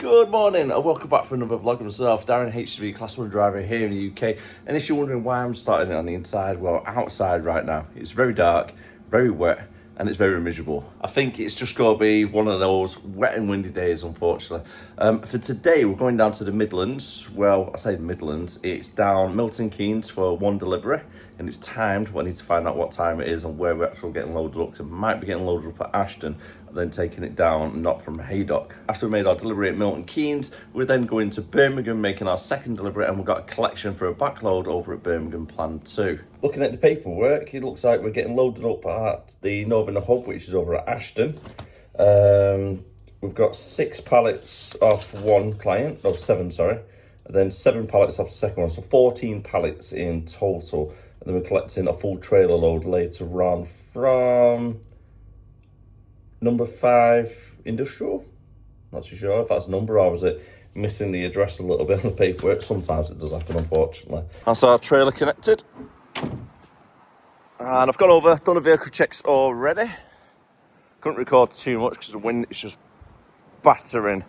Good morning and welcome back for another vlog of myself, Darren, HGV Class 1 driver here in the UK. And if you're wondering why I'm starting it on the inside, well, outside right now, it's very dark, very wet, and it's very miserable. I think it's just going to be one of those wet and windy days, unfortunately. For today, we're going down to the Midlands. Well, I say the Midlands, it's down Milton Keynes for one delivery, and it's timed. I need to find out what time it is and where we're actually getting loaded up. So I might be getting loaded up at Ashton, and then taking it down, not from Haydock. After we made our delivery at Milton Keynes, we're then going to Birmingham, making our second delivery, and we've got a collection for a backload over at Birmingham planned too. Looking at the paperwork, it looks like we're getting loaded up at the Northern Hub, which is over at Ashton. We've got 6 pallets off one client, no, 7, sorry. And then 7 pallets off the second one, so 14 pallets in total. And then we're collecting a full trailer load later on from number 5 industrial. Not too sure if that's a number or was it missing the address a little bit on the paperwork. Sometimes it does happen, unfortunately. That's our trailer connected. And I've gone over, done the vehicle checks already. Couldn't record too much because the wind is just battering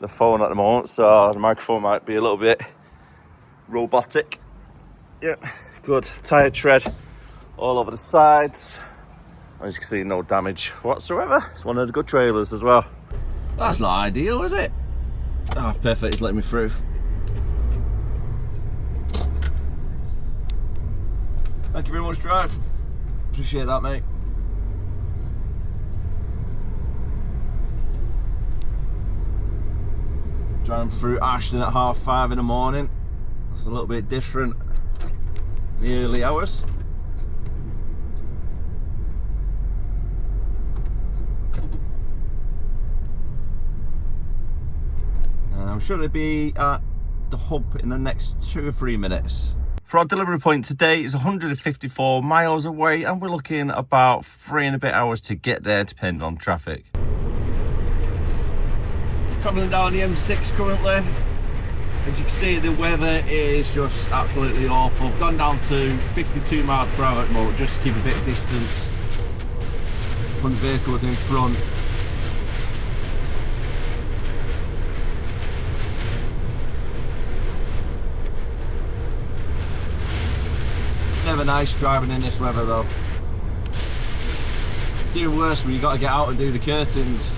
the phone at the moment, so the microphone might be a little bit robotic. Yeah, good. Tyre tread all over the sides. As you can see, no damage whatsoever. It's one of the good trailers as well. That's not ideal, is it? Ah, oh, perfect, he's letting me through. Thank you very much, Drive. Appreciate that, mate. Driving through Ashton at 5:30 in the morning. That's a little bit different in the early hours. I'm sure it'll be at the hub in the next 2 or 3 minutes. For our delivery point today, it's 154 miles away, and we're looking about 3 and a bit hours to get there, depending on traffic. Travelling down the M6 currently. As you can see, the weather is just absolutely awful. I've gone down to 52 miles per hour at the moment, just to keep a bit of distance from the vehicles in front. Never nice driving in this weather though. It's even worse when you got to get out and do the curtains.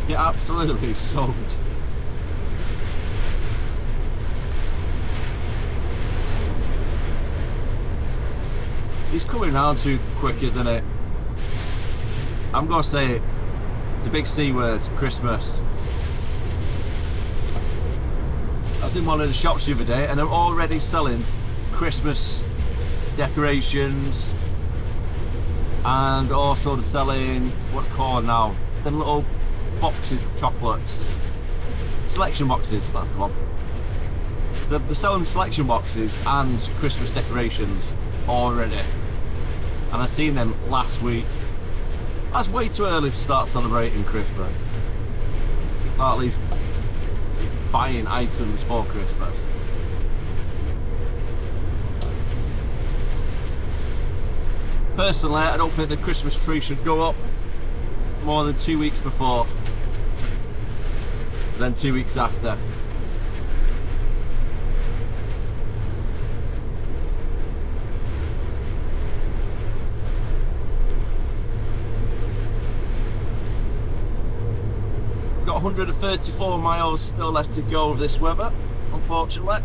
You're absolutely soaked. It's coming round too quick, isn't it? I'm gonna say it, the big C word, Christmas. I was in one of the shops the other day and they're already selling Christmas decorations, and also they're selling what they're called now, them little boxes of chocolates, selection boxes, that's the one. So they're selling selection boxes and Christmas decorations already, and I seen them last week. That's way too early to start celebrating Christmas, or at least buying items for Christmas. Personally, I don't think the Christmas tree should go up more than 2 weeks before, then 2 weeks after. We've got 134 miles still left to go of this weather, unfortunately.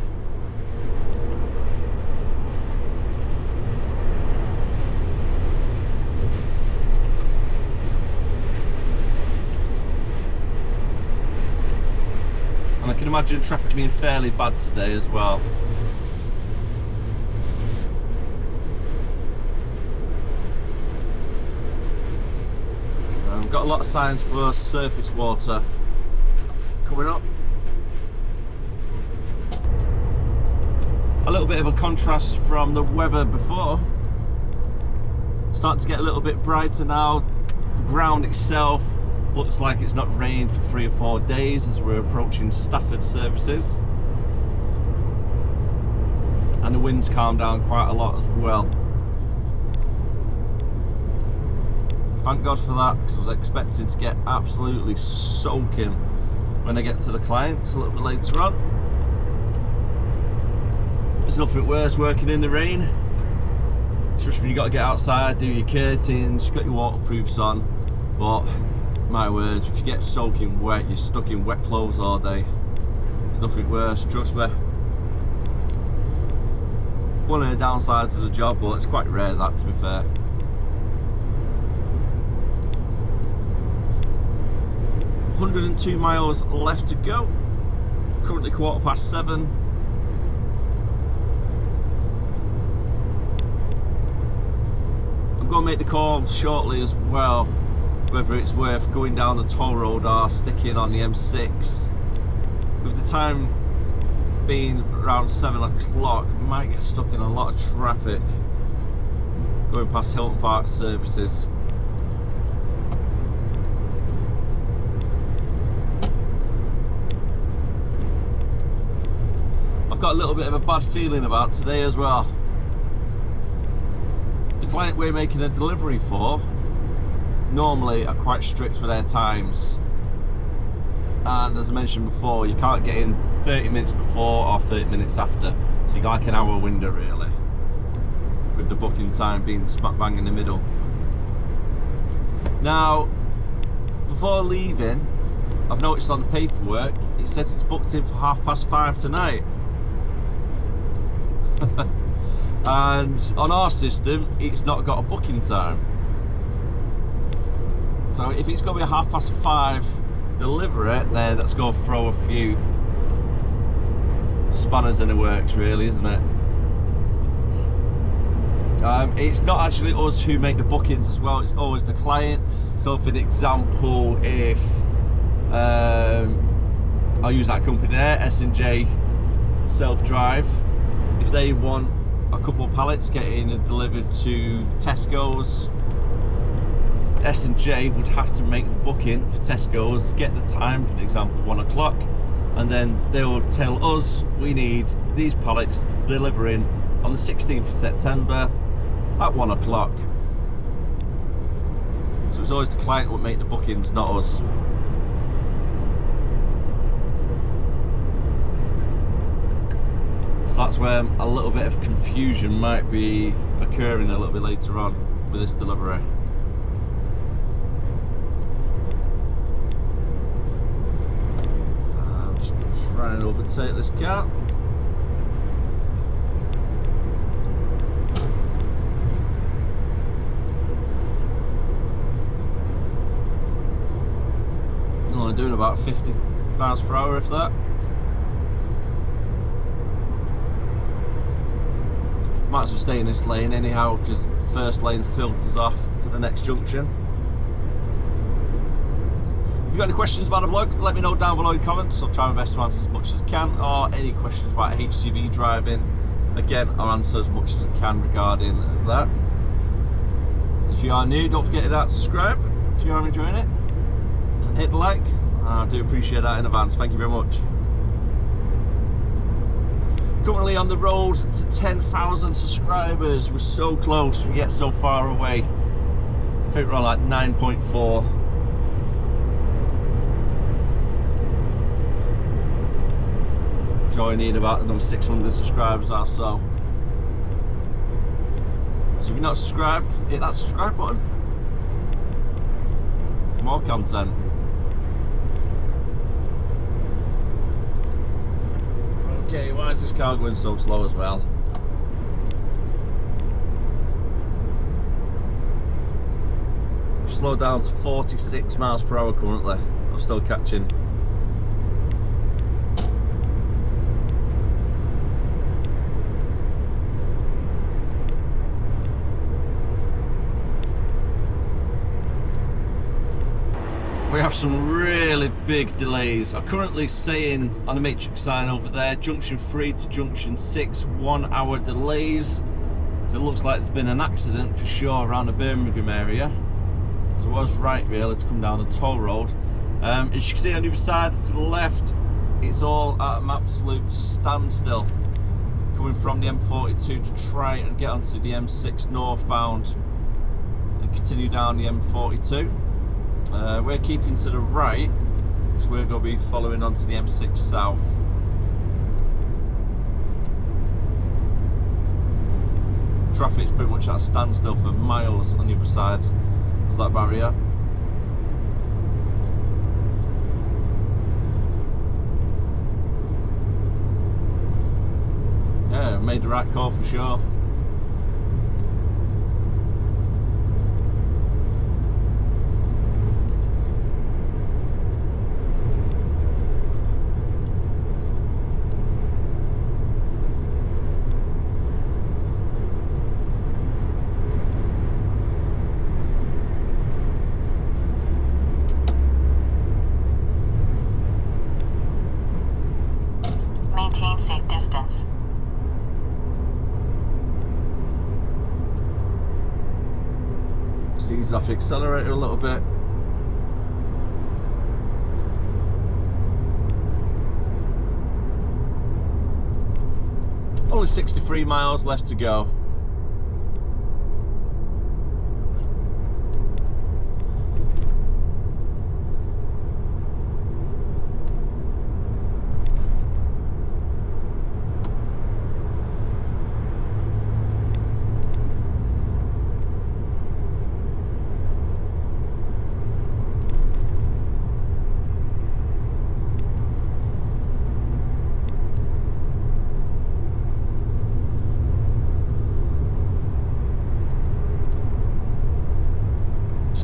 And I can imagine traffic being fairly bad today as well. We've got a lot of signs for surface water coming up. A little bit of a contrast from the weather before. Starting to get a little bit brighter now. The ground itself looks like it's not rained for 3 or 4 days as we're approaching Stafford services. And the wind's calmed down quite a lot as well. Thank God for that, because I was expecting to get absolutely soaking when I get to the clients a little bit later on. There's nothing worse working in the rain, especially when you got to get outside, do your curtains, you've got your waterproofs on. But my word, if you get soaking wet, you're stuck in wet clothes all day. There's nothing worse, trust me. One of the downsides of the job, but it's quite rare that, to be fair. 102 miles left to go. Currently 7:15. I'm going to make the call shortly as well, whether it's worth going down the toll road or sticking on the M6. With the time being around 7 o'clock, might get stuck in a lot of traffic going past Hilton Park services. I've got a little bit of a bad feeling about today as well. The client we're making a delivery for normally are quite strict with their times, and as I mentioned before, you can't get in 30 minutes before or 30 minutes after, so you got like an hour window really, with the booking time being smack bang in the middle. Now, before leaving, I've noticed on the paperwork it says it's booked in for 5:30 tonight. And on our system, it's not got a booking time. So if it's going to be a 5:30 delivery, then that's going to throw a few spanners in the works, really, isn't it? It's not actually us who make the bookings as well, it's always the client. So for an example, if I'll use that company there, S&J Self-Drive, if they want a couple of pallets getting delivered to Tesco's, S&J would have to make the booking for Tesco's, get the time, for example 1 o'clock, and then they'll tell us we need these pallets delivering on the 16th of September at 1 o'clock. So it's always the client who will make the bookings, not us. So that's where a little bit of confusion might be occurring a little bit later on with this delivery. I'm just trying to overtake this car. Only doing about 50 miles per hour, if that. Might as well stay in this lane anyhow, because the first lane filters off to the next junction. If you've got any questions about the vlog, let me know down below in the comments. I'll try my best to answer as much as I can, or any questions about HGV driving. Again, I'll answer as much as I can regarding that. If you are new, don't forget to hit that subscribe if you are enjoying it. And hit the like. I do appreciate that in advance. Thank you very much. Currently on the road to 10,000 subscribers. We're so close, we get so far away. I think we're on like 9.4. So I need about another 600 subscribers or so. So if you're not subscribed, hit that subscribe button for more content. Okay, why is this car going so slow as well? I've slowed down to 46 miles per hour currently. I'm still catching. We have some really big delays. I'm currently saying on the matrix sign over there, junction 3 to junction 6, 1 hour delays. So it looks like there's been an accident for sure around the Birmingham area. So I was right really to come down the toll road. As you can see on the other side to the left, it's all at an absolute standstill. Coming from the M42 to try and get onto the M6 northbound and continue down the M42. We're keeping to the right, because we're going to be following onto the M6 south. Traffic's pretty much at a standstill for miles on the other side of that barrier. Yeah, made the right call for sure. Maintain safe distance. Ease off the accelerator a little bit. Only 63 miles left to go.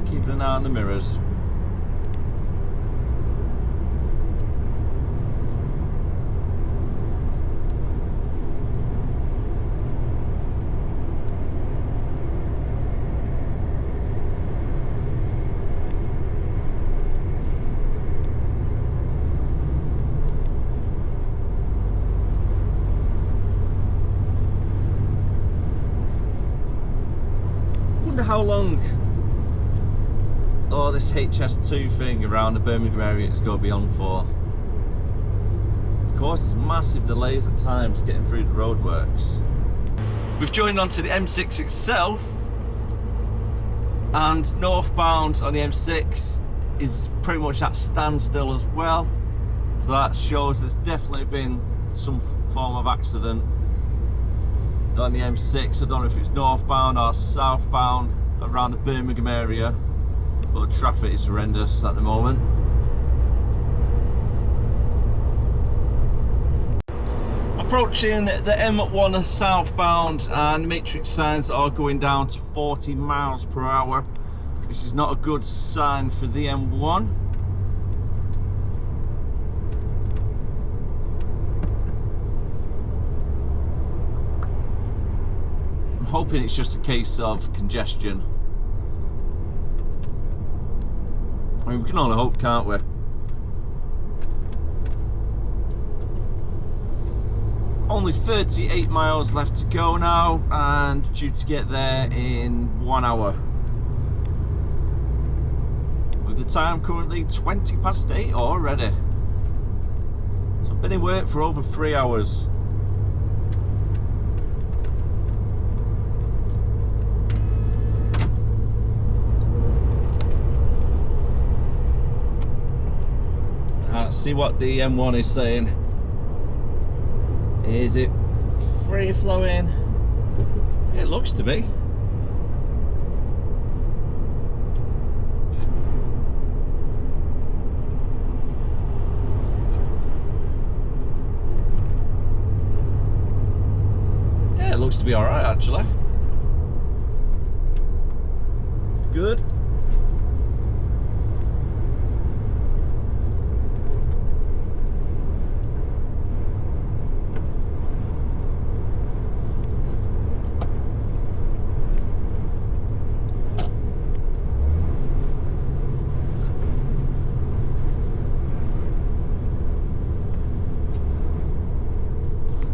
Keeping an eye on the mirrors. Wonder how long this HS2 thing around the Birmingham area is going to be on for. Of course, there's massive delays at times getting through the roadworks. We've joined onto the M6 itself, and northbound on the M6 is pretty much at standstill as well. So that shows there's definitely been some form of accident on the M6. I don't know if it's northbound or southbound around the Birmingham area. But traffic is horrendous at the moment. Approaching the M1 southbound, and matrix signs are going down to 40 miles per hour, which is not a good sign for the M1. I'm hoping it's just a case of congestion. I mean, we can only hope, can't we? Only 38 miles left to go now, and due to get there in 1 hour. With the time currently 20 past 8 already. So I've been in work for over 3 hours. Let's see what the M1 is saying. Is it free flowing? It looks to be. Yeah, it looks to be alright actually. Good.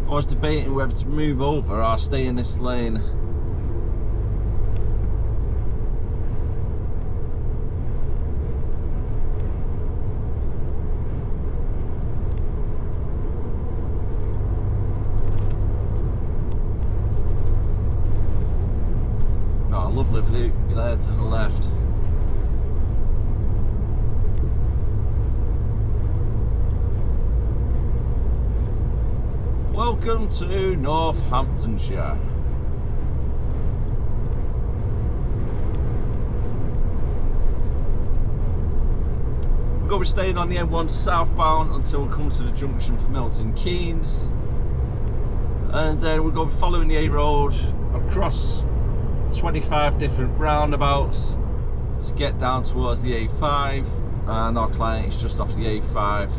I was debating whether to move over or stay in this lane. cliff loop there to the left. Welcome to Northamptonshire. We're going to be staying on the M1 southbound until we come to the junction for Milton Keynes, and then we're going to be following the A road across 25 different roundabouts to get down towards the A5, and our client is just off the A5.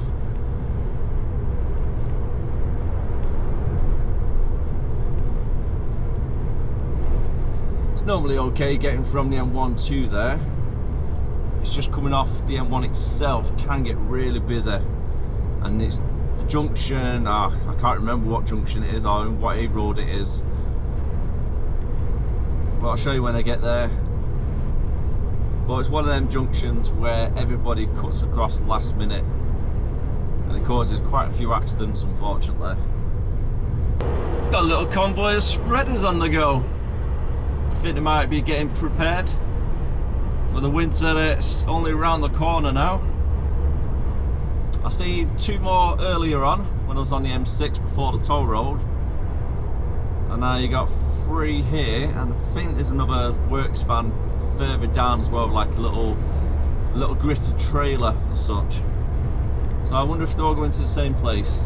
It's normally okay getting from the M1 to there. It's just coming off the M1 itself can get really busy, and it's junction, I can't remember what junction it is or what A road it is, but I'll show you when I get there. But it's one of them junctions where everybody cuts across last minute, and it causes quite a few accidents, unfortunately. Got a little convoy of spreaders on the go. I think they might be getting prepared for the winter that's only around the corner now. I seen two more earlier on when I was on the M6 before the toll road, and now you got three here, and I think there's another works van further down as well, like a little gritter trailer or such. So I wonder if they're all going to the same place.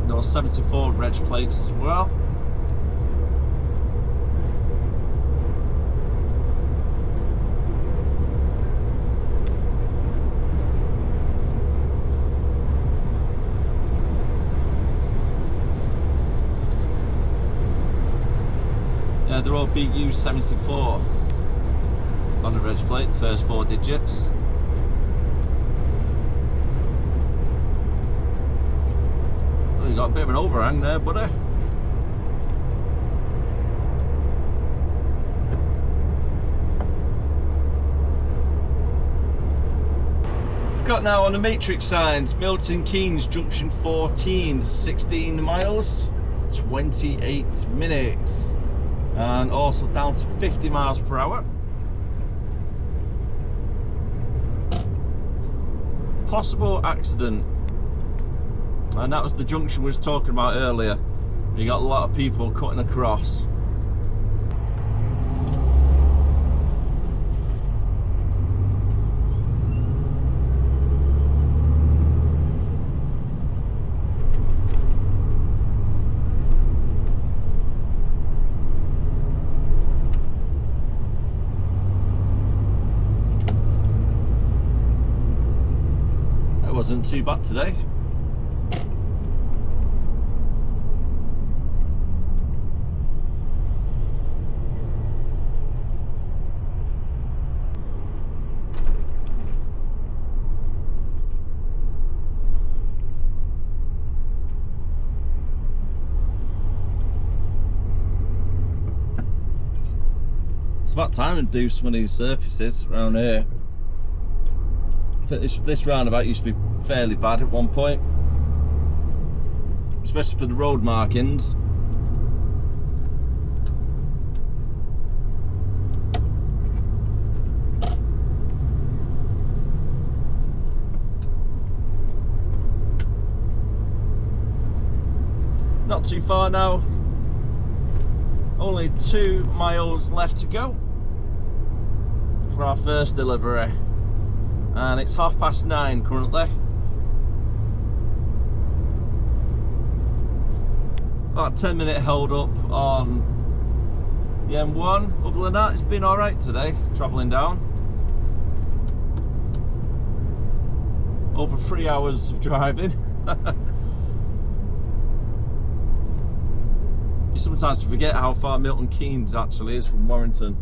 There were 74 reg plates as well. Yeah, they're all BU 74 on the reg plate, first four digits. Oh, you got a bit of an overhang there, buddy. We've got now on the matrix signs, Milton Keynes Junction 14, 16 miles, 28 minutes. And also down to 50 miles per hour. Possible accident, and that was the junction we was talking about earlier. You got a lot of people cutting across. Wasn't too bad today. It's about time to do some of these surfaces around here. This roundabout used to be fairly bad at one point, especially for the road markings. Not too far now, only 2 miles left to go for our first delivery. And it's 9:30 currently. About a 10-minute hold up on the M1. Other than that, it's been alright today, travelling down. Over 3 hours of driving. You sometimes forget how far Milton Keynes actually is from Warrington.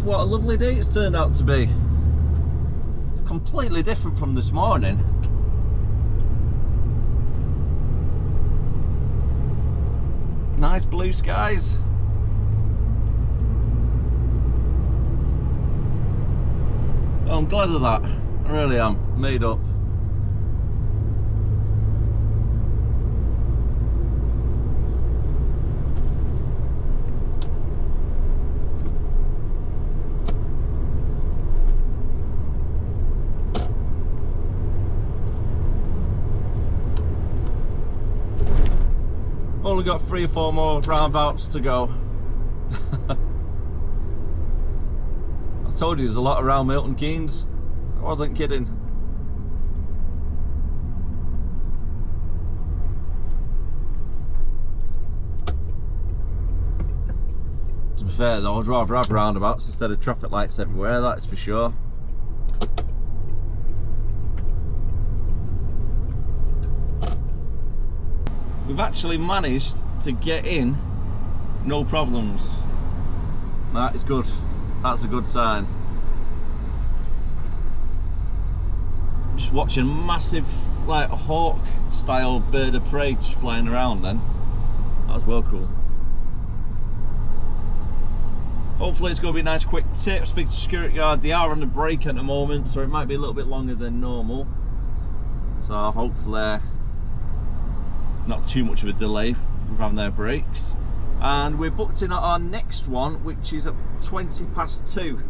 What a lovely day it's turned out to be. It's completely different from this morning. nice blue skies. I'm glad of that, I really am, made up. Only got 3 or 4 more roundabouts to go. I told you there's a lot around Milton Keynes. I wasn't kidding. To be fair though, I'd rather have roundabouts instead of traffic lights everywhere, that's for sure. We've actually managed to get in, no problems. That is good. That's a good sign. Just watching a massive, like a hawk style bird of prey just flying around then. That was well cool. Hopefully it's going to be a nice quick tip. Speak to security guard. They are on the break at the moment, so it might be a little bit longer than normal. So hopefully not too much of a delay with having their breaks. And we're booked in at our next one, which is at 2:20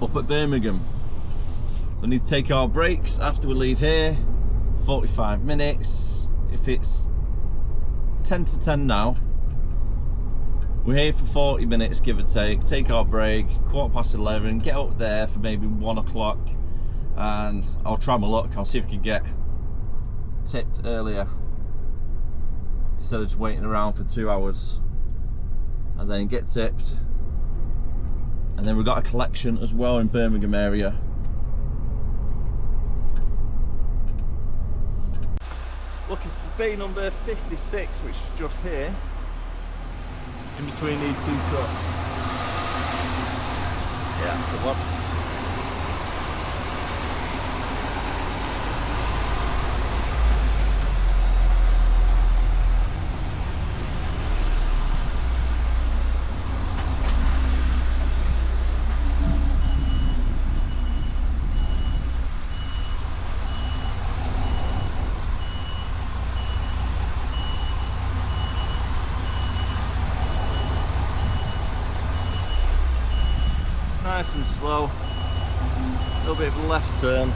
up at Birmingham. We need to take our breaks after we leave here, 45 minutes. If it's 10 to 10 now, we're here for 40 minutes, give or take our break, 11:15, get up there for maybe 1 o'clock, and I'll try my luck. I'll see if I can get tipped earlier instead of just waiting around for 2 hours, and then get tipped. And then we've got a collection as well in Birmingham area. Looking for bay number 56, which is just here in between these 2 trucks. Yeah, that's the one. Nice and slow, a little bit of a left turn.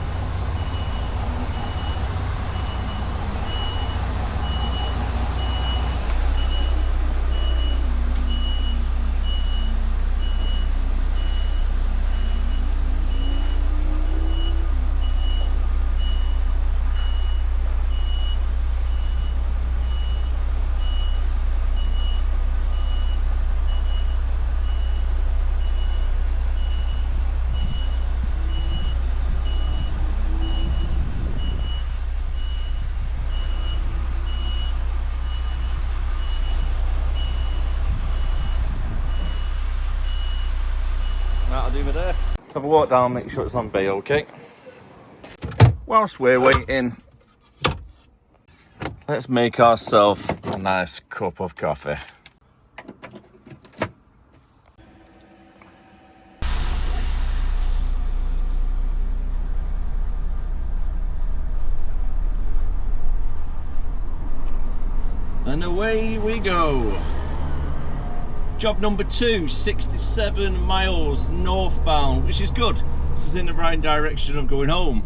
That'll do me there. Let's have a walk down, make sure it's on bay okay. Whilst we're waiting, let's make ourselves a nice cup of coffee. And away we go. Job number 2, 67 miles northbound, which is good. This is in the right direction of going home.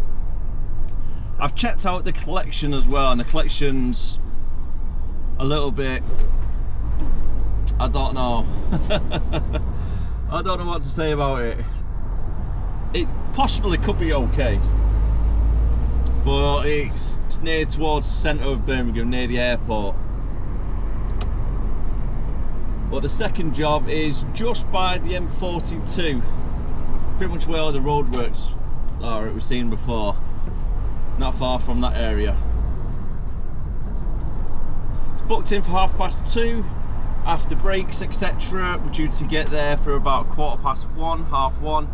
I've checked out the collection as well, and the collection's a little bit, I don't know. I don't know what to say about it. It possibly could be okay, but it's near towards the centre of Birmingham, near the airport. But the second job is just by the M42, pretty much where all the roadworks are, it was seen before, not far from that area. It's booked in for 2:30, after breaks etc. We're due to get there for about 1:15, 1:30,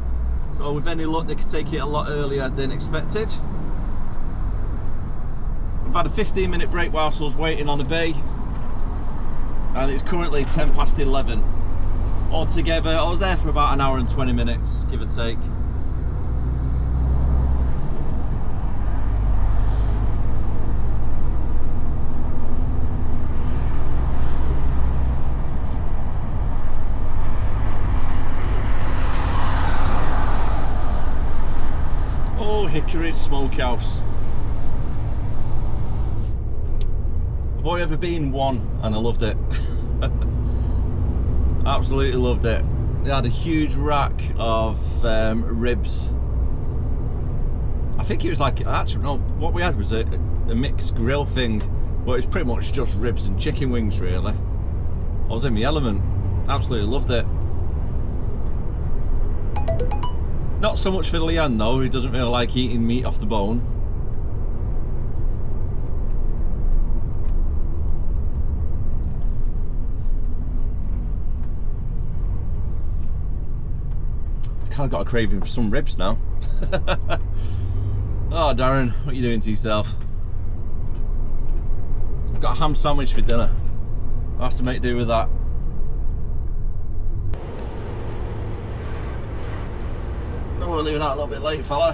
so with any luck they could take it a lot earlier than expected. We've had a 15-minute break whilst I was waiting on the bay. and it's currently 10 past 11. Altogether, I was there for about an hour and 20 minutes, give or take. Oh, Hickory Smokehouse. I've only ever been one and I loved it. Absolutely loved it. They had a huge rack of ribs. I think it was like, actually no, what we had was a mixed grill thing, but it's pretty much just ribs and chicken wings really. I was in the element. Absolutely loved it. Not so much for Leanne though, who doesn't really like eating meat off the bone. Kind of got a craving for some ribs now. Oh, Darren, what are you doing to yourself? I've got a ham sandwich for dinner. I'll have to make do with that. Oh, we're leaving out a little bit late, fella.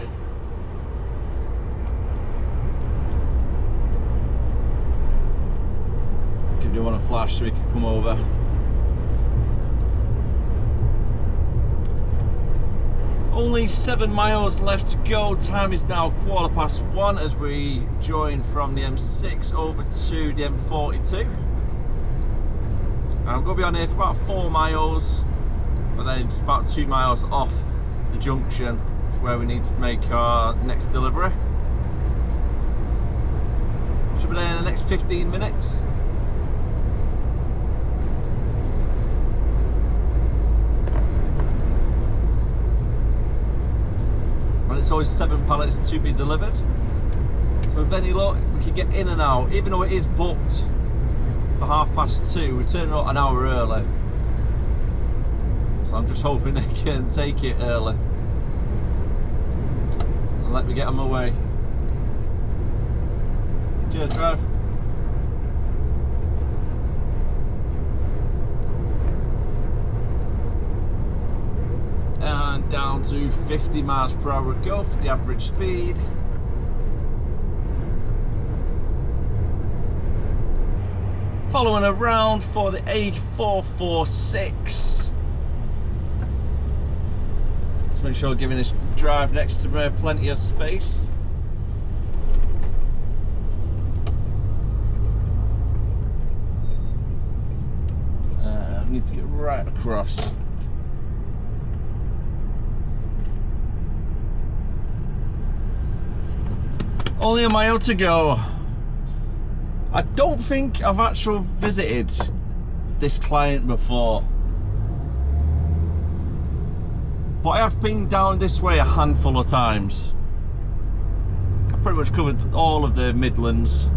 Give you one a flash so we can come over. Only 7 miles left to go. Time is now 1:15 as we join from the M6 over to the M42. I'm going to be on here for about 4 miles, but then it's about 2 miles off the junction where we need to make our next delivery. Should be there in the next 15 minutes. And it's always 7 pallets to be delivered. So with any luck, we can get in and out, even though it is booked for 2:30, we're turning up an hour early. So I'm just hoping they can take it early and let me get on my way. Cheers, drive. And down to 50 miles per hour go for the average speed. Following around for the A446. Let's make sure we're giving this drive next to plenty of space. I need to get right across. Only a mile to go. I don't think I've actually visited this client before, but I have been down this way a handful of times. I've pretty much covered all of the Midlands,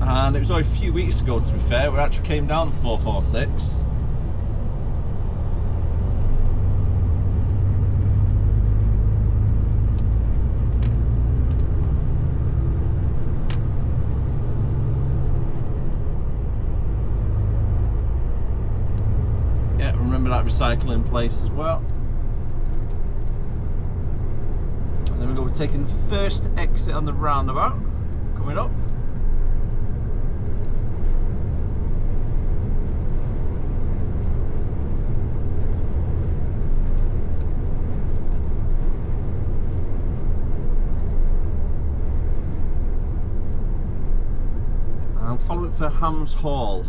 and it was only a few weeks ago, to be fair, we actually came down 446. Remember that recycling place as well. And then we're taking the first exit on the roundabout, coming up. And I'm following for Hams Hall.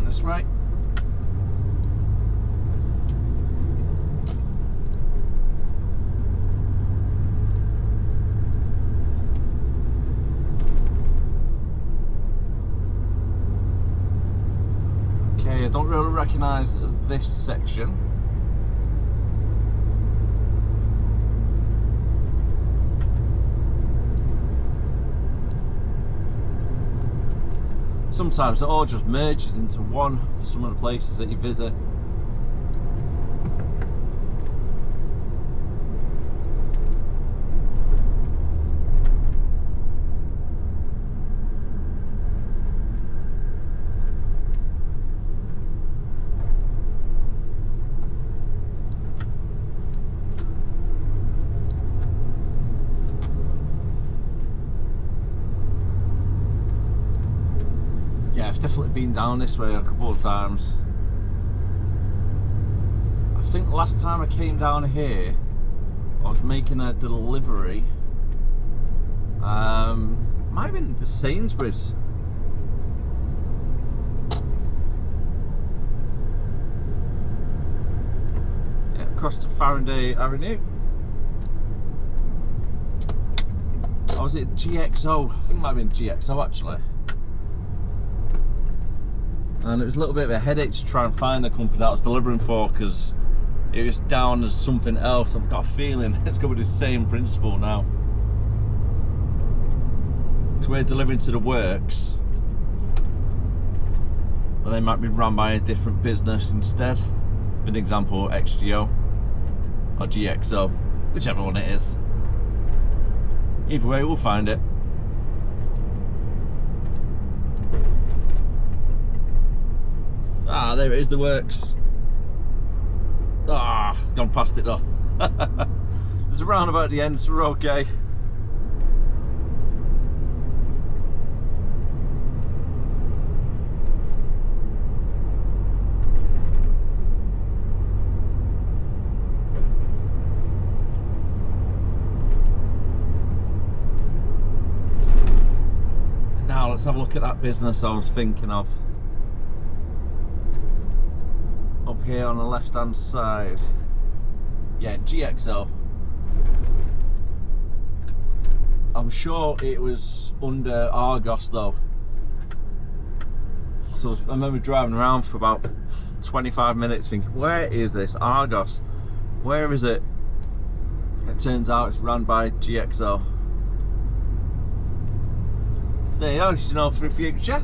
This right. Okay, I don't really recognise this section. Sometimes it all just merges into one for some of the places that you visit. definitely been down this way a couple of times. I think the last time I came down here, I was making a delivery. Might have been the Sainsbury's. Yeah, across to Faraday Avenue. Or was it GXO? I think it might have been GXO actually. And it was a little bit of a headache to try and find the company that I was delivering for, because it was down as something else. I've got a feeling it's going to be the same principle now. So we're delivering to the works, but they might be run by a different business instead. For an example, XGO or GXO, whichever one it is. Either way, we'll find it. Ah, there it is, the works. Ah, gone past it though. There's a roundabout at the end, so we're okay. Now let's have a look at that business I was thinking of. Up here on the left hand side. Yeah, GXO. I'm sure it was under Argos though. So I remember driving around for about 25 minutes thinking, where is this Argos? Where is it? It turns out it's run by GXO. So there you go, you know, for the future.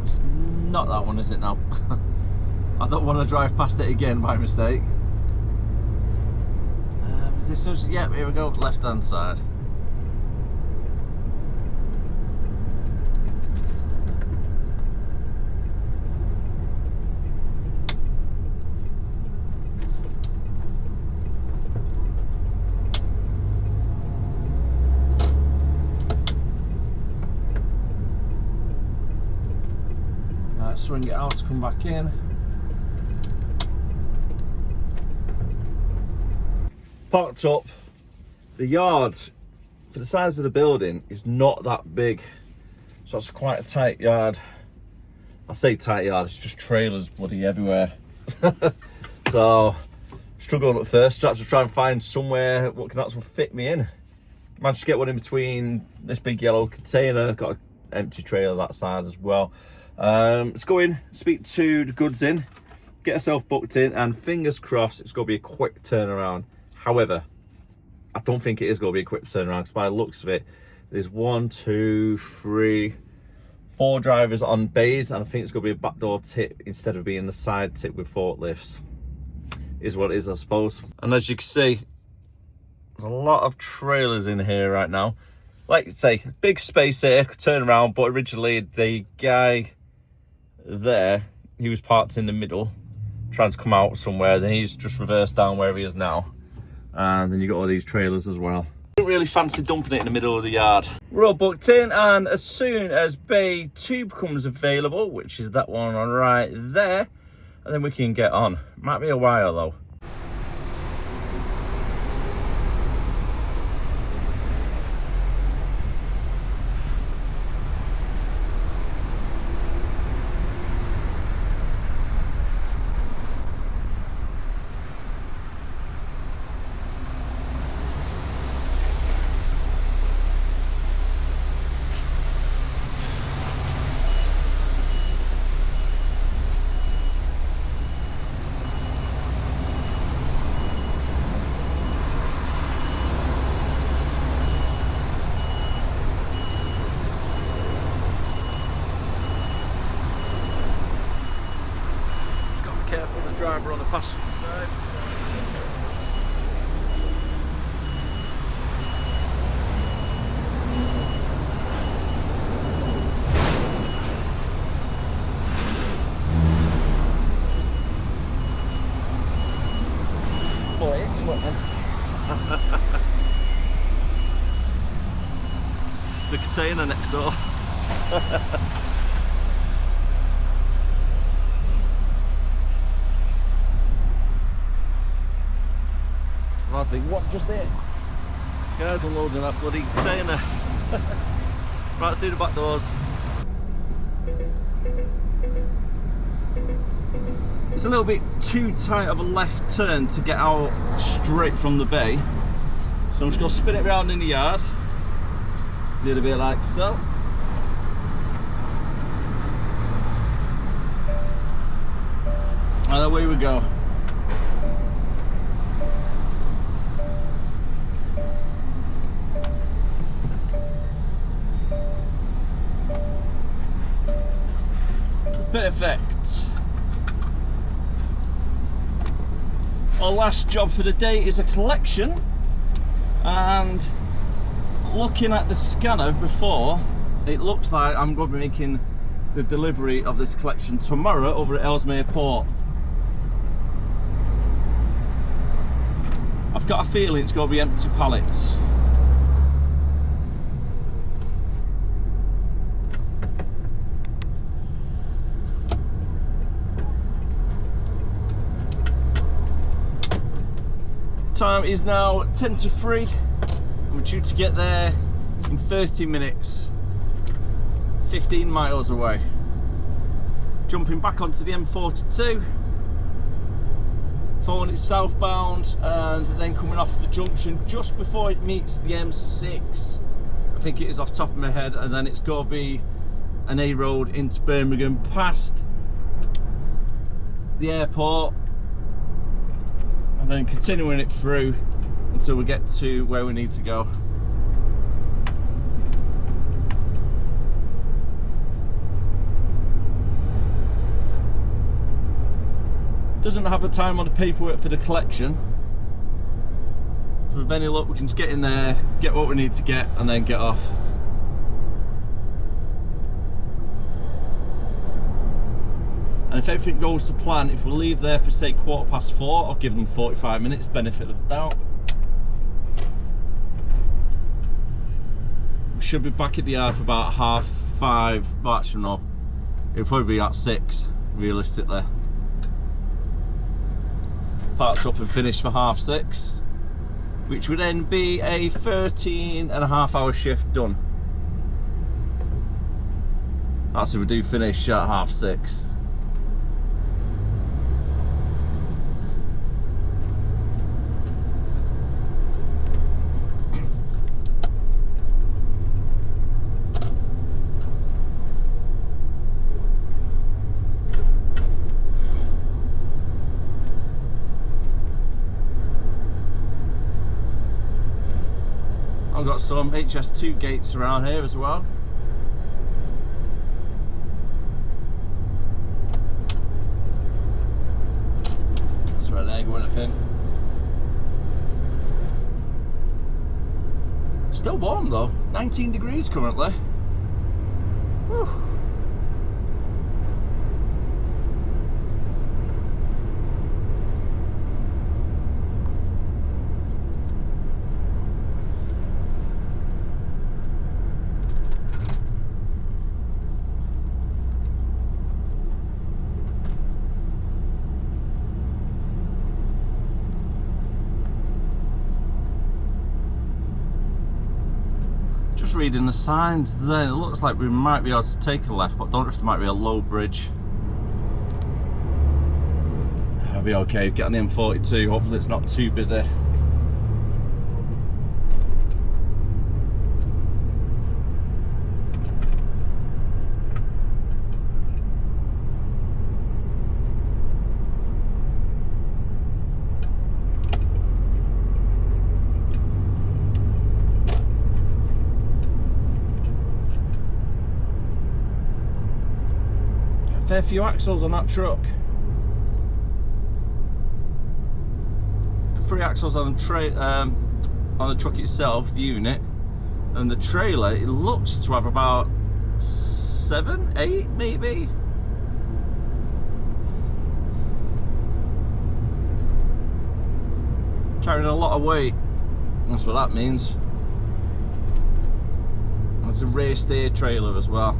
It's not that one, is it now? I don't want to drive past it again by mistake. Is this us? Yep, here we go, left hand side. Swing it out to come back in. Parked up. The yard for the size of the building is not that big, so it's quite a tight yard. I say tight yard, it's just trailers bloody everywhere. So struggled at first, tried to try and find somewhere what can actually fit me in. Managed to get one in between this big yellow container. Got an empty trailer that side as well. Let's go in, speak to the goods in, get ourselves booked in, and fingers crossed it's going to be a quick turnaround. However, I don't think it is going to be a quick turnaround, because by the looks of it, there's 1, 2, 3, 4 drivers on bays, and I think it's going to be a backdoor tip instead of being the side tip with forklifts. Is what it is, I suppose. And as you can see, there's a lot of trailers in here right now. Like I say, big space here, could turn around, but originally the guy there, he was parked in the middle, trying to come out somewhere, then he's just reversed down where he is now. And then you got all these trailers as well. Didn't really fancy dumping it in the middle of the yard. We're all booked in, and as soon as bay 2 becomes available, which is that one on right there, and then we can get on. Might be a while though. Careful, the driver on the passenger side. entertainer next door. And I think, what just did? Guys unloading that bloody container. Right, let's do the back doors. It's a little bit too tight of a left turn to get out straight from the bay. So I'm just going to spin it around in the yard. A little bit like so. And away we go. Perfect. Our last job for the day is a collection, and looking at the scanner before, it looks like I'm going to be making the delivery of this collection tomorrow over at Ellesmere Port. I've got a feeling it's going to be empty pallets. Time is now 10 to 3. We're due to get there in 30 minutes, 15 miles away. Jumping back onto the M42, following it southbound, and then coming off the junction just before it meets the M6. I think it is off the top of my head, and then it's got to be an A road into Birmingham past the airport, and then continuing it through until we get to where we need to go. Doesn't have a time on the paperwork for the collection, so with any luck we can just get in there, get what we need to get, and then get off. And if everything goes to plan, if we leave there for say 4:15, I'll give them 45 minutes, benefit of the doubt. We should be back at the yard for about 5:30, but actually no, it'll probably be at 6, realistically. Parked up and finished for 6:30, which would then be a 13.5 hour shift done. That's if we do finish at 6:30. I've got some HS2 gates around here as well. That's where they're going, I think. Still warm though, 19 degrees currently. Whew. Just reading the signs then, it looks like we might be able to take a left, but don't know if there might be a low bridge. I'll be okay, get on the M42, hopefully it's not too busy. Fair few axles on that truck. 3 axles on the truck itself, the unit, and the trailer. It looks to have about 7, 8 maybe. Carrying a lot of weight. That's what that means. It's a rear steer trailer as well.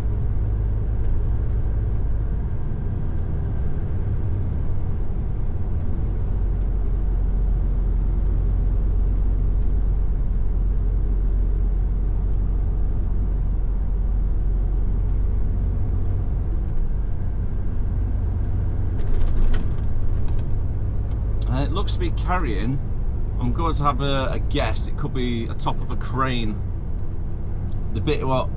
And it looks to be carrying, I'm going to have a guess, it could be a top of a crane. The bit what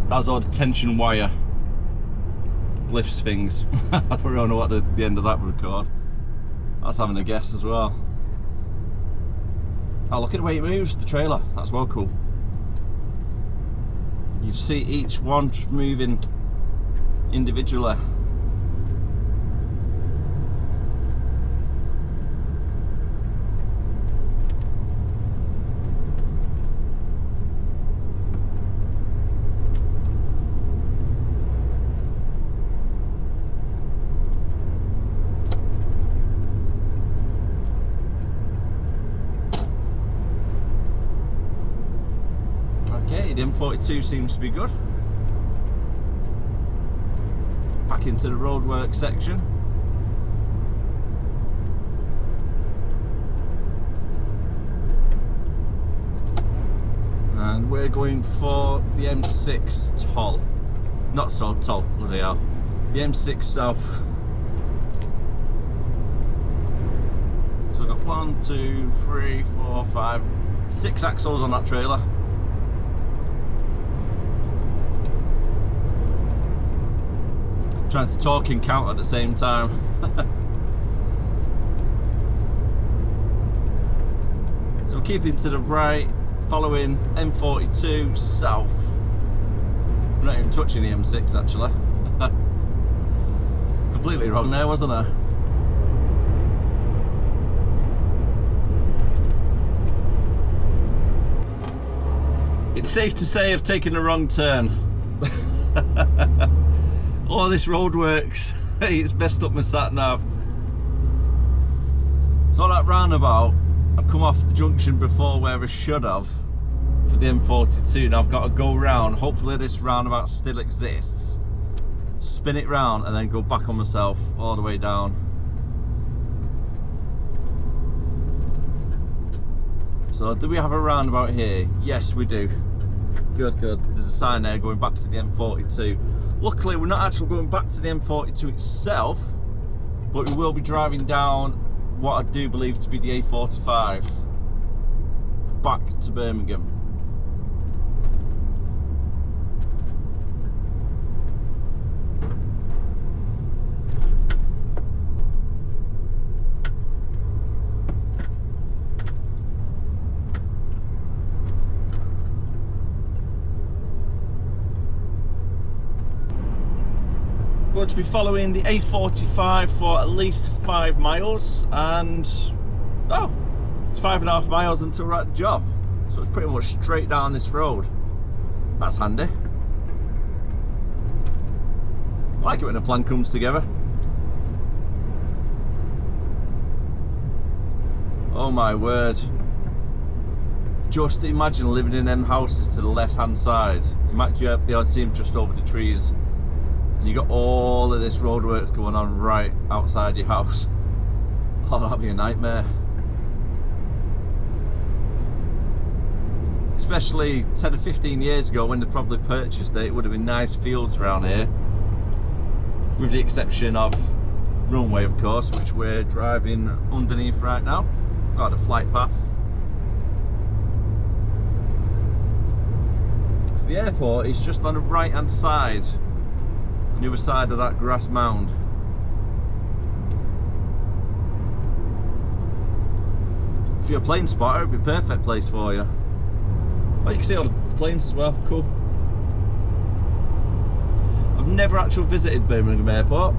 has all the tension wire lifts things. I don't really know what the end of that would record. That's having a guess as well. Oh, look at the way it moves, the trailer. That's well cool. You see each one just moving individually. Okay, the M42 seems to be good. Back into the roadwork section. And we're going for the M6 toll. Not so toll, bloody hell. The M6 South. So we've got 1, 2, 3, 4, 5, 6 axles on that trailer. Trying to talk and count at the same time. So we're keeping to the right, following M42 south. I'm not even touching the M6 actually. Completely wrong there, wasn't I? It's safe to say I've taken the wrong turn. Oh, this road works. It's messed up my sat nav. So that roundabout, I've come off the junction before where I should have for the M42. Now I've got to go round. Hopefully this roundabout still exists. Spin it round and then go back on myself all the way down. So do we have a roundabout here? Yes, we do. Good, good. There's a sign there going back to the M42. Luckily, we're not actually going back to the M42 itself, but we will be driving down what I do believe to be the A45 back to Birmingham. Going to be following the A45 for at least 5 miles, and oh, it's 5.5 miles until we're at the job, so it's pretty much straight down this road. That's handy. I like it when a plan comes together. Oh my word. Just imagine living in them houses to the left hand side. You might be able to see them just over the trees. And you got all of this roadworks going on right outside your house. Oh, that'd be a nightmare. Especially 10 or 15 years ago when they probably purchased it, it would have been nice fields around here. With the exception of runway, of course, which we're driving underneath right now. Got a flight path. So the airport is just on the right hand side. On the other side of that grass mound. If you're a plane spotter, it'd be a perfect place for you. Oh, you can see all the planes as well, cool. I've never actually visited Birmingham Airport.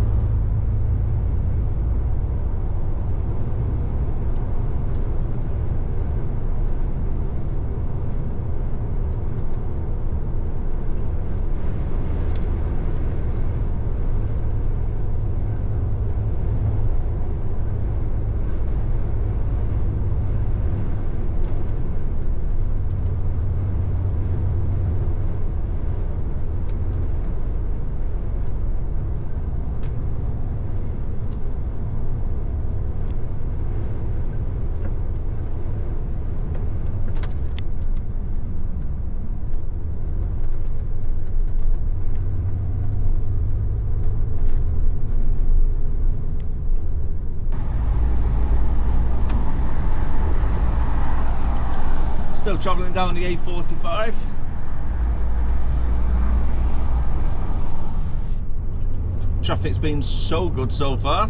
Still travelling down the A45. Traffic's been so good so far.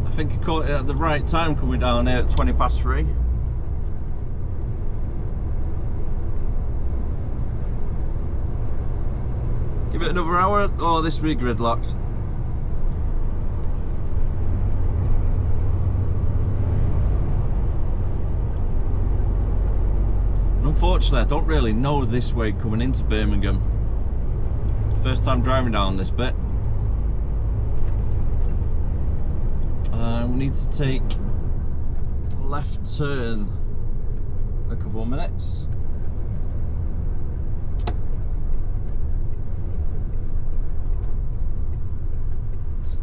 I think I caught it at the right time coming down here at 20 past 3. Give it another hour. Oh, this will be gridlocked. Unfortunately, I don't really know this way coming into Birmingham. First time driving down this bit. We need to take a left turn in a couple of minutes.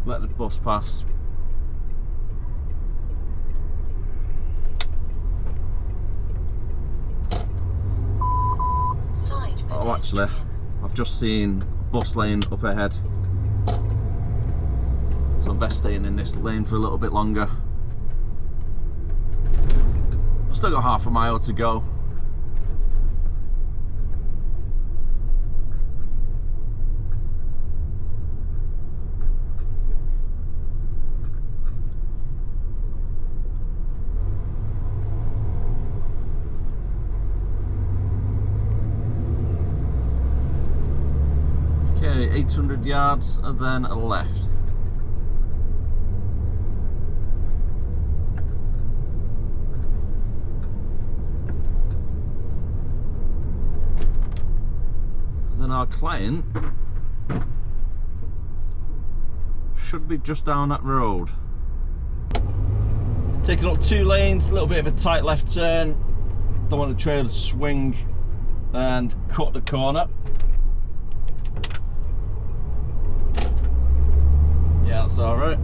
Let the bus pass. Oh, actually, I've just seen a bus lane up ahead, so I'm best staying in this lane for a little bit longer. I've still got half a mile to go. Okay, 800 yards and then a left. And then our client should be just down that road. Taking up 2 lanes, a little bit of a tight left turn. Don't want the trailer to swing and cut the corner. Yeah, that's alright.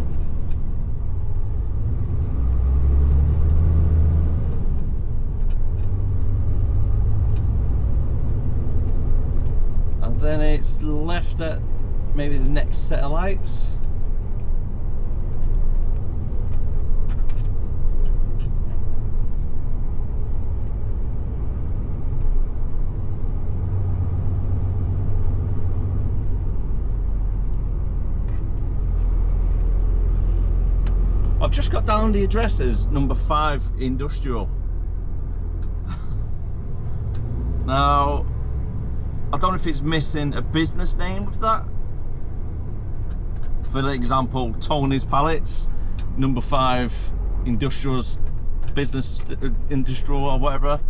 And then it's left at maybe the next set of lights. I've just got down the address as number 5 Industrial. Now, I don't know if it's missing a business name of that. For example, Tony's Pallets, number 5 Industrial's Business Industrial or whatever.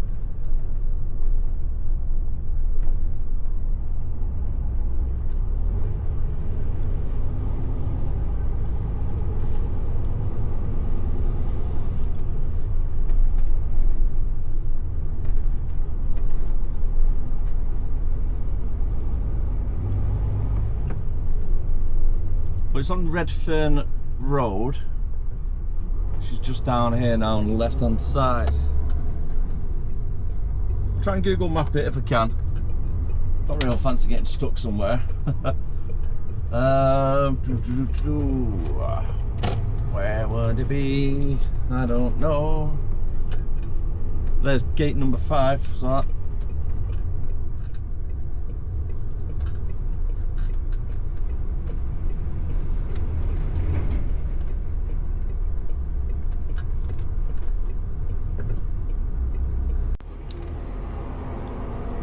But it's on Redfern Road, which is just down here now on the left hand side. I'll try and Google map it if I can. Don't really fancy getting stuck somewhere. Where would it be? I don't know. There's gate number 5, so that.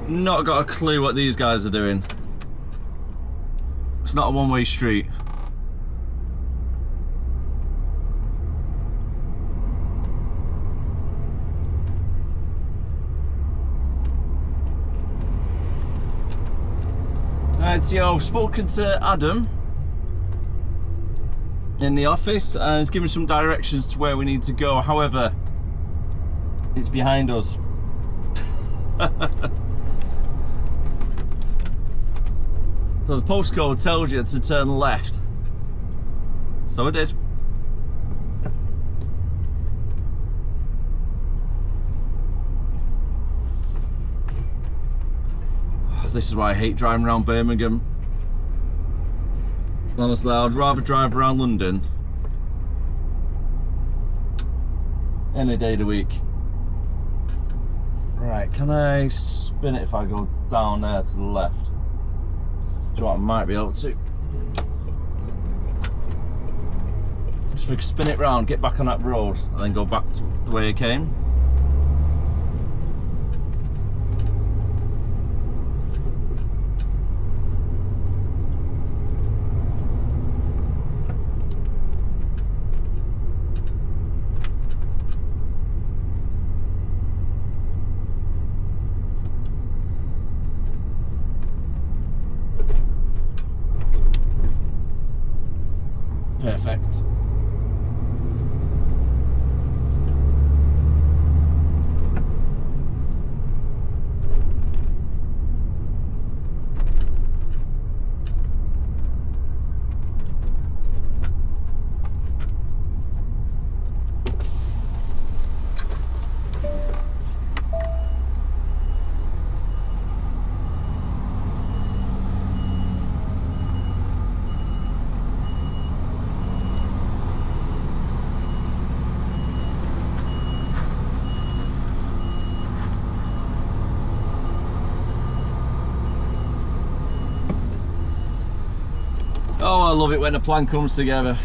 Not got a clue what these guys are doing. It's not a one-way street. Right, so I've spoken to Adam in the office and he's given some directions to where we need to go. However, it's behind us. So the postcode tells you to turn left. So I did. This is why I hate driving around Birmingham. Honestly, I'd rather drive around London any day of the week. Right, can I spin it if I go down there to the left? Do you know what, I might be able to. Just spin it round, get back on that road, and then go back to the way I came. Perfect. Oh, I love it when a plan comes together.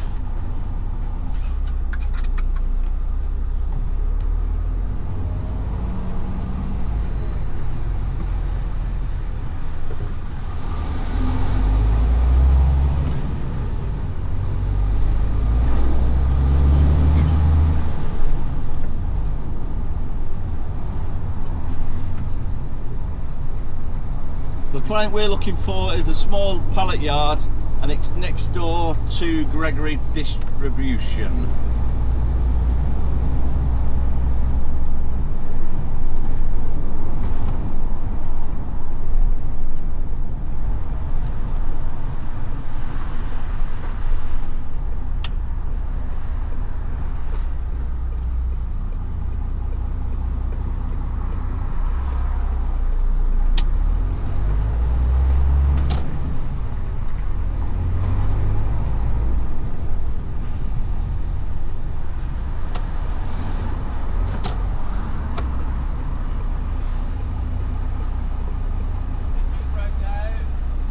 So the client we're looking for is a small pallet yard, and it's next door to Gregory Distribution.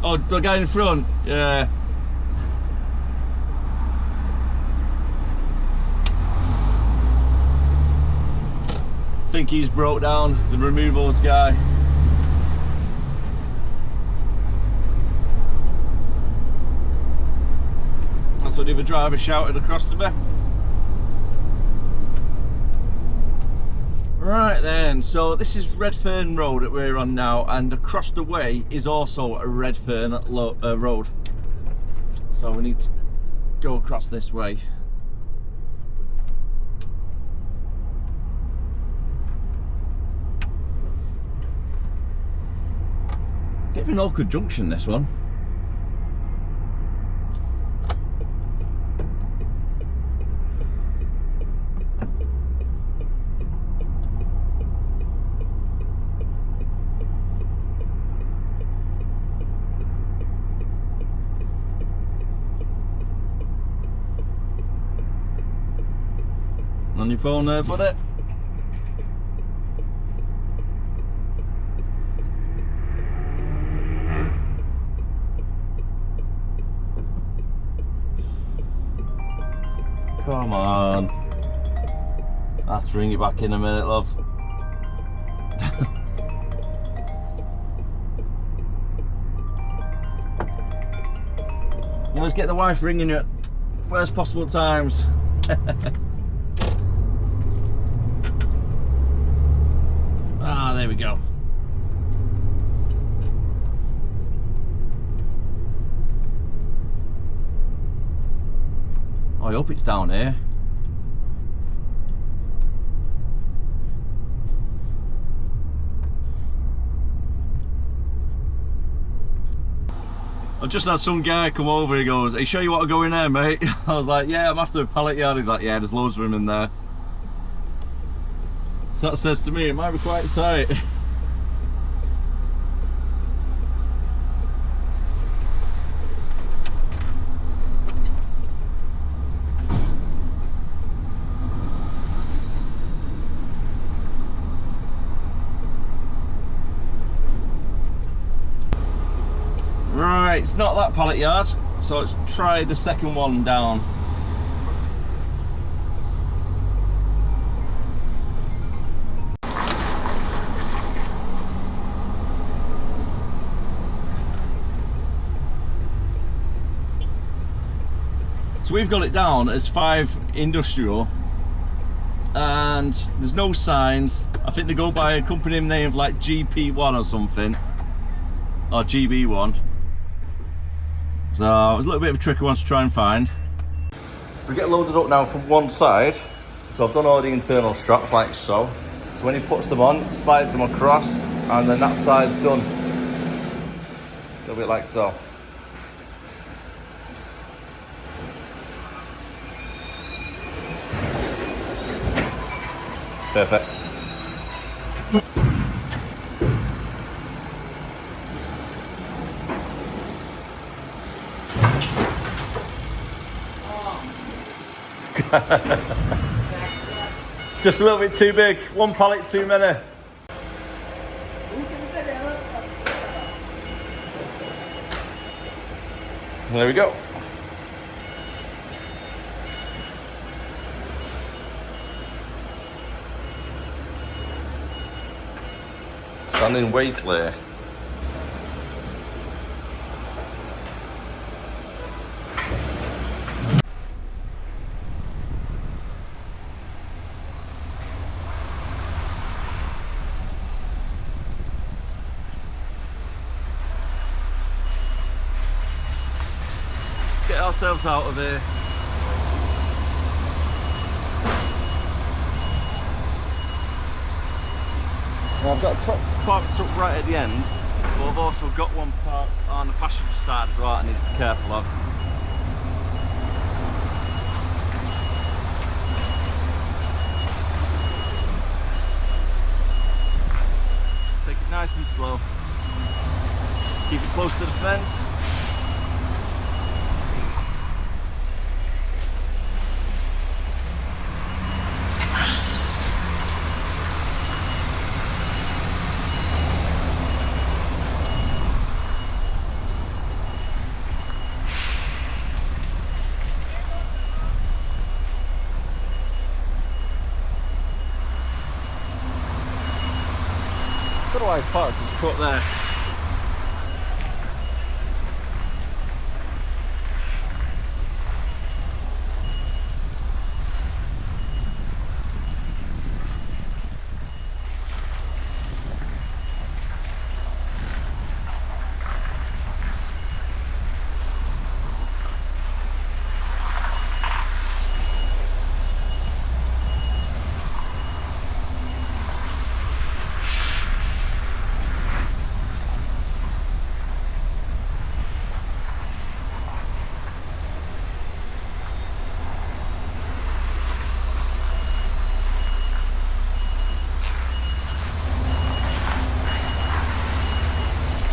Oh, the guy in front, yeah. I think he's broke down, the removals guy. That's what the other driver shouted across to me. Right then, so this is Redfern Road that we're on now, and across the way is also a Redfern road. So we need to go across this way. Bit of an awkward junction, this one. On your phone there, buddy. Come on. I'll have to ring you back in a minute, love. You always get the wife ringing you at worst possible times. Ah, there we go. Oh, I hope it's down here. I just had some guy come over, he goes, "Are you sure you want to go in there, mate?" I was like, "Yeah, I'm after a pallet yard." He's like, "Yeah, there's loads of them in there." So that says to me, it might be quite tight. Right, it's not that pallet yard, so let's try the second one down. So we've got it down as 5 industrial, and there's no signs. I think they go by a company name of like GP1 or something, or GB1. So it was a little bit of a tricky one to try and find. We get loaded up now from one side, so I've done all the internal straps like so. So when he puts them on, slides them across, and then that side's done. A little bit like so. Perfect. Just a little bit too big. One pallet too many. There we go. Standing way clear. Get ourselves out of here. Now I've got a truck parked up right at the end, but I've also got one parked on the passenger side as well I need to be careful of. Take it nice and slow. Keep it close to the fence. Otherwise, parts his truck there.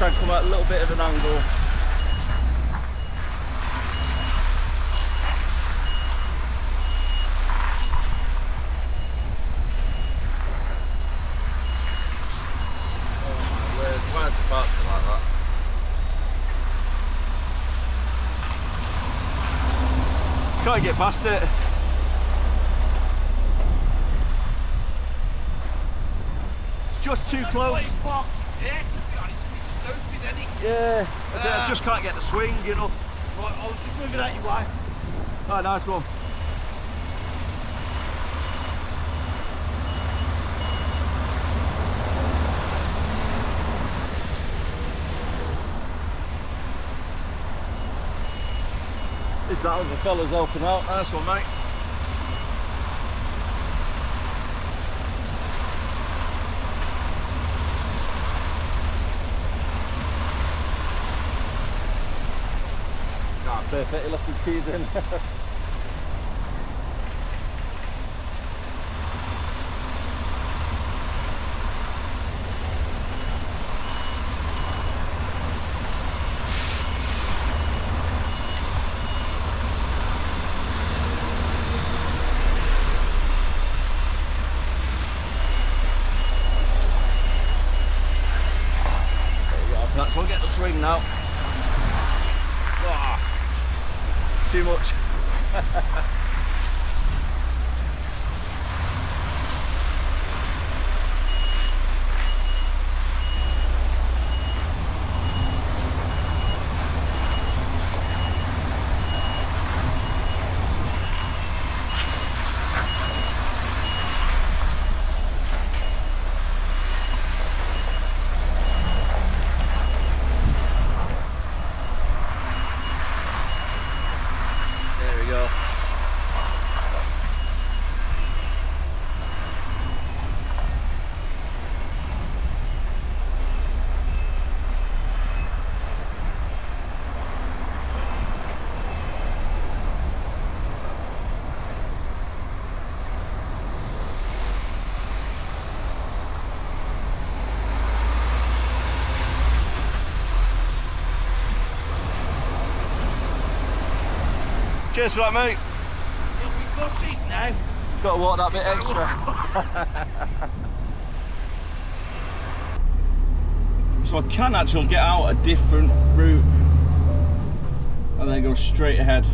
Try and come at a little bit of an angle. Oh my word, why is the parts like that? Can't get past it. It's just too close. Yeah, I just can't get the swing, you know. Right, I'll just move it out your way. Oh, nice one. This that other fella's helping out. Nice one, mate. Perfect, he left his keys in. That's we'll get the swing now. Oh, too much. There we go. Cheers for that, mate. You'll be gutted now. It's got to walk that bit extra. So I can actually get out a different route and then go straight ahead.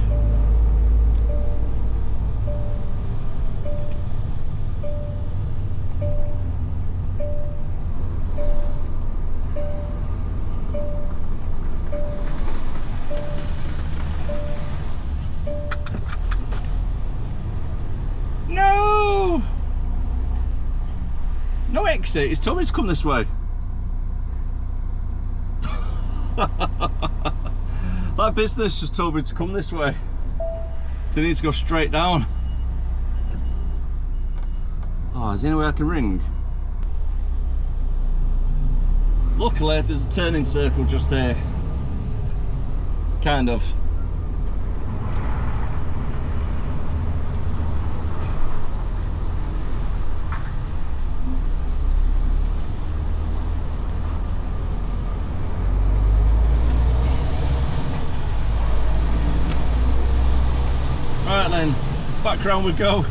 No! No exit, he's told me to come this way. That business just told me to come this way. So I need to go straight down. Oh, is there any way I can ring? Luckily, there's a turning circle just here. Kind of. Right then, back round we go.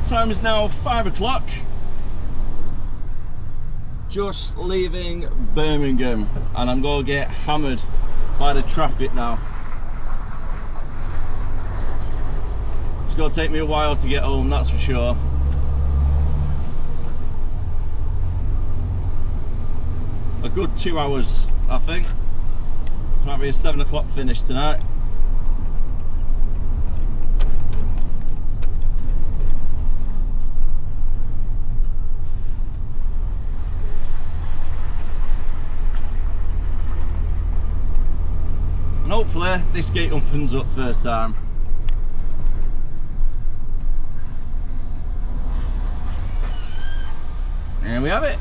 Time is now 5 o'clock. Just leaving Birmingham, and I'm going to get hammered by the traffic now. It's going to take me a while to get home, that's for sure. A good 2 hours, I think. It might be a 7 o'clock finish tonight. And hopefully this gate opens up first time. There we have it.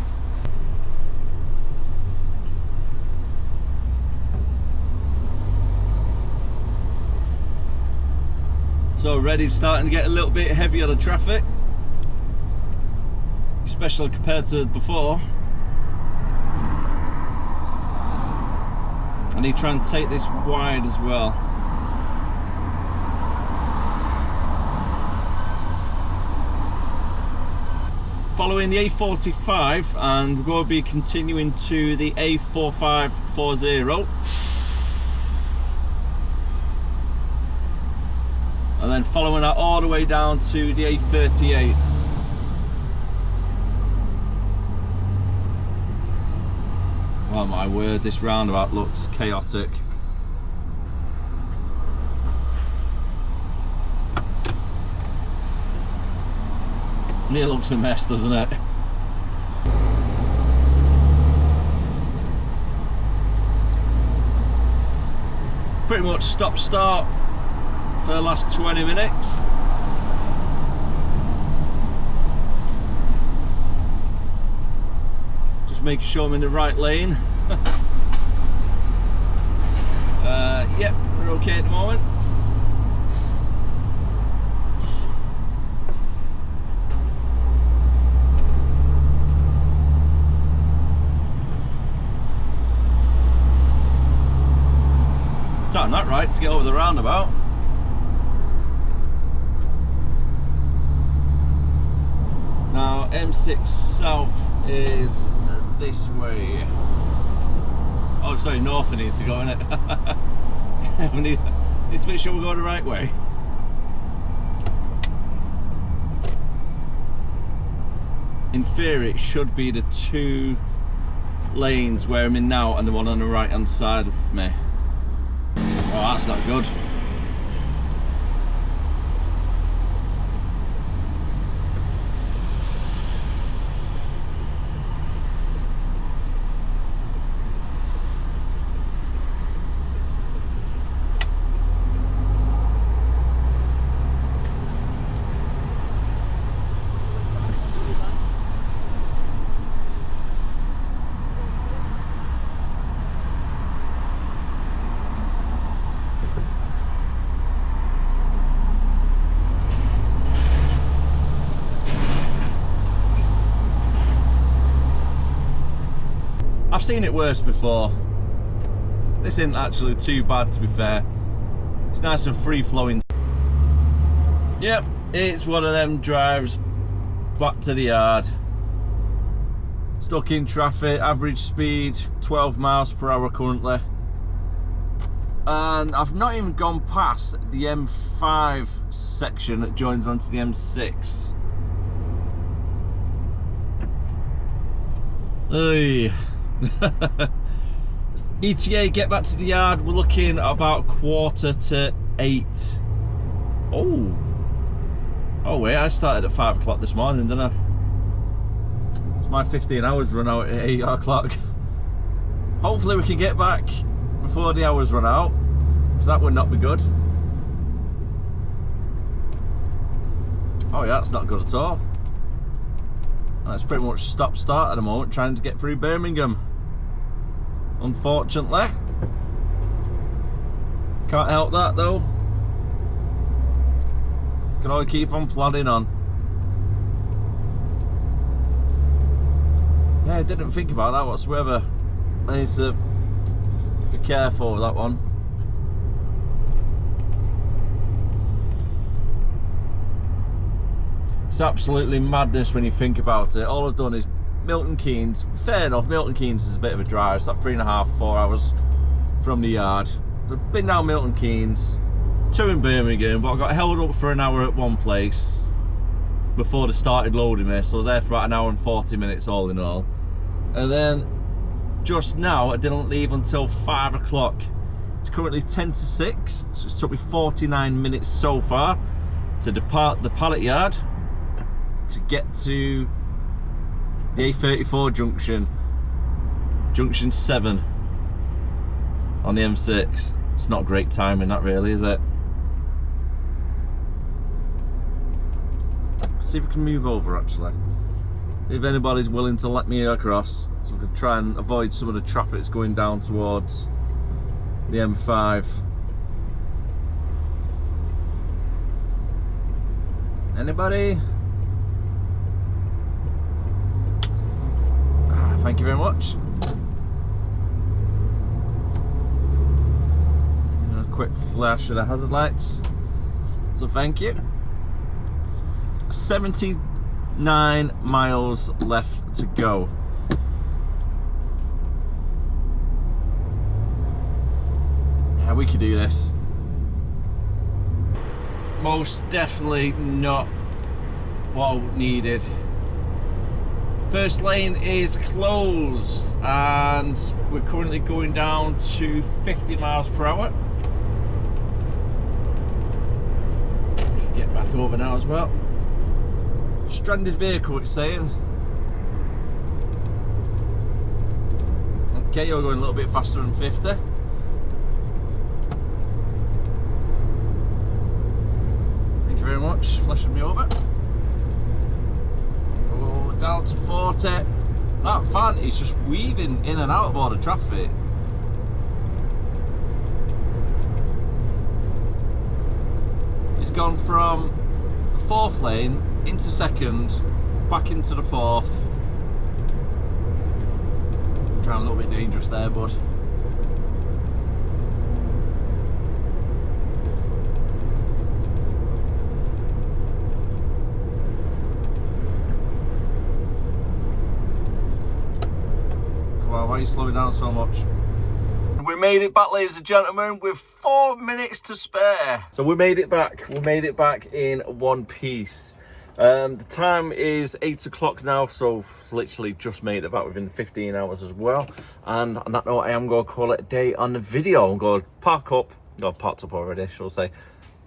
So already starting to get a little bit heavy on the traffic, especially compared to before. I need to try and take this wide as well. Following the A45, and we're going to be continuing to the A4540, and then following that all the way down to the A38. Oh my word, this roundabout looks chaotic. It looks a mess, doesn't it? Pretty much stop-start for the last 20 minutes. Just making sure I'm in the right lane. Yep, we're okay at the moment. Time that right to get over the roundabout. Now M6 South is this way. Oh, sorry, north I need to go in it. We need to make sure we're going the right way. In theory, it should be the 2 lanes where I'm in now and the one on the right hand side of me. Oh, that's not good. I've seen it worse before. This isn't actually too bad, to be fair. It's nice and free flowing. Yep, it's one of them drives back to the yard. Stuck in traffic, average speed 12 miles per hour currently. And I've not even gone past the M5 section that joins onto the M6. Hey. ETA get back to the yard, we're looking at about 7:45. Oh wait, I started at 5 o'clock this morning, didn't I? It's my 15 hours run out at 8 o'clock. Hopefully we can get back before the hours run out, because that would not be good. Oh yeah, that's not good at all. It's pretty much stop-start at the moment, trying to get through Birmingham. Unfortunately. Can't help that though. Can only keep on plodding on. Yeah, I didn't think about that whatsoever. I need to be careful with that one. It's absolutely madness when you think about it. All I've done is Milton Keynes. Fair enough, Milton Keynes is a bit of a drive. It's like 3.5, 4 hours from the yard. So I've been down Milton Keynes, 2 in Birmingham, but I got held up for an hour at one place before they started loading me. So I was there for about an hour and 40 minutes all in all. And then just now, I didn't leave until 5 o'clock. It's currently 10 to 6, so it took me 49 minutes so far to depart the pallet yard to get to the A34 junction 7 on the M6. It's not great timing, that really, is it? Let's see if we can move over actually. See if anybody's willing to let me across, so we can try and avoid some of the traffic that's going down towards the M5. Anybody? Thank you very much. A quick flash of the hazard lights. So thank you. 79 miles left to go. Yeah, we could do this. Most definitely not what needed. First lane is closed and we're currently going down to 50 miles per hour. Get back over now as well. Stranded vehicle, it's saying. Okay, you're going a little bit faster than 50. Thank you very much, flashing me over. Down to 40. That van is just weaving in and out of all the traffic. It's gone from the 4th lane into 2nd, back into the 4th. Trying a little bit dangerous there, bud. you slowing down so much? We made it back, ladies and gentlemen, with 4 minutes to spare. So we made it back. We made it back in one piece. The time is 8 o'clock now, so literally just made it back within 15 hours as well. And on that note, I am going to call it a day on the video. I'm going to park up. I've parked up already, shall I say.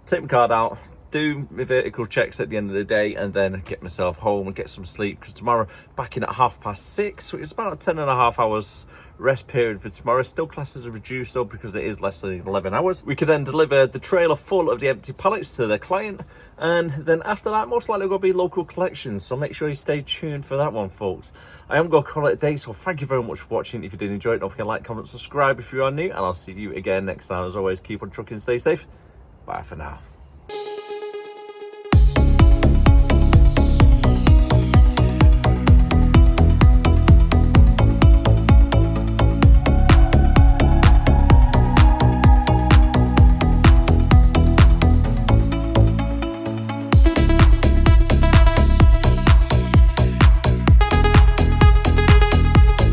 Take my card out, do my vertical checks at the end of the day, and then get myself home and get some sleep, because tomorrow back in at 6:30, so it's about a 10.5 hours rest period for tomorrow. Still classes are reduced though, because it is less than 11 hours. We can then deliver the trailer full of the empty pallets to the client, and then after that most likely going to be local collections, so make sure you stay tuned for that one, folks. I am going to call it a day, so thank you very much for watching. If you did enjoy it, don't forget to like, comment, subscribe if you are new, and I'll see you again next time. As always, keep on trucking, stay safe. Bye for now.